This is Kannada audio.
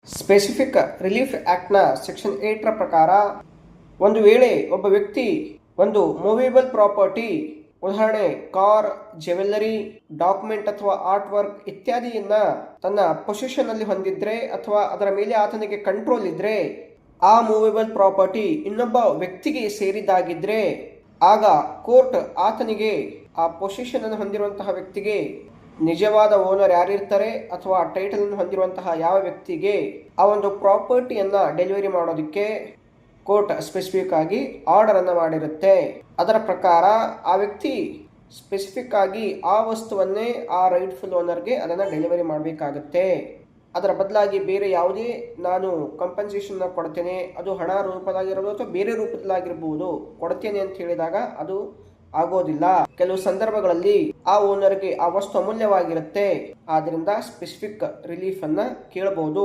ಸ್ಪೆಸಿಫಿಕ್ ರಿಲೀಫ್ ಆಕ್ಟ್ನ ಸೆಕ್ಷನ್ 8 ರ ಪ್ರಕಾರ ಒಂದು ವೇಳೆ ಒಬ್ಬ ವ್ಯಕ್ತಿ ಒಂದು ಮೂವೇಬಲ್ ಪ್ರಾಪರ್ಟಿ, ಉದಾಹರಣೆ ಕಾರ್, ಜ್ಯುವೆಲ್ಲರಿ, ಡಾಕ್ಯುಮೆಂಟ್ ಅಥವಾ ಆರ್ಟ್ ವರ್ಕ್ ಇತ್ಯಾದಿಯನ್ನ ತನ್ನ ಪೊಸಿಷನ್ ಅಲ್ಲಿ ಹೊಂದಿದ್ರೆ ಅಥವಾ ಅದರ ಮೇಲೆ ಆತನಿಗೆ ಕಂಟ್ರೋಲ್ ಇದ್ರೆ, ಆ ಮೂವೇಬಲ್ ಪ್ರಾಪರ್ಟಿ ಇನ್ನೊಬ್ಬ ವ್ಯಕ್ತಿಗೆ ಸೇರಿದ್ದಾಗಿದ್ರೆ ಆಗ ಕೋರ್ಟ್ ಆತನಿಗೆ, ಆ ಪೊಸಿಷನ್ ಅನ್ನು ಹೊಂದಿರುವಂತಹ ವ್ಯಕ್ತಿಗೆ ನಿಜವಾದ ಓನರ್ ಯಾರಿರ್ತಾರೆ ಅಥವಾ ಟೈಟಲ್ ಅನ್ನು ಹೊಂದಿರುವಂತಹ ಯಾವ ವ್ಯಕ್ತಿಗೆ ಆ ಒಂದು ಪ್ರಾಪರ್ಟಿಯನ್ನ ಡೆಲಿವರಿ ಮಾಡೋದಕ್ಕೆ ಕೋರ್ಟ್ ಸ್ಪೆಸಿಫಿಕ್ ಆಗಿ ಆರ್ಡರ್ ಅನ್ನು ಮಾಡಿರುತ್ತೆ. ಅದರ ಪ್ರಕಾರ ಆ ವ್ಯಕ್ತಿ ಸ್ಪೆಸಿಫಿಕ್ ಆಗಿ ಆ ವಸ್ತುವನ್ನೇ ಆ ರೈಟ್ಫುಲ್ ಓನರ್ಗೆ ಅದನ್ನು ಡೆಲಿವರಿ ಮಾಡಬೇಕಾಗುತ್ತೆ. ಅದರ ಬದಲಾಗಿ ಬೇರೆ ಯಾವುದೇ ನಾನು ಕಂಪನ್ಸೇಷನ್ ಕೊಡ್ತೇನೆ, ಅದು ಹಣ ರೂಪದಾಗಿರ್ಬೋದು ಅಥವಾ ಬೇರೆ ರೂಪದಲ್ಲಾಗಿರ್ಬೋದು, ಕೊಡ್ತೇನೆ ಅಂತ ಹೇಳಿದಾಗ ಅದು ಆಗೋದಿಲ್ಲ. ಕೆಲವು ಸಂದರ್ಭಗಳಲ್ಲಿ ಆ ಓನರ್ಗೆ ಆ ವಸ್ತು ಅಮೂಲ್ಯವಾಗಿರುತ್ತೆ, ಆದ್ರಿಂದ ಸ್ಪೆಸಿಫಿಕ್ ರಿಲೀಫ್ ಅನ್ನ ಕೇಳಬಹುದು.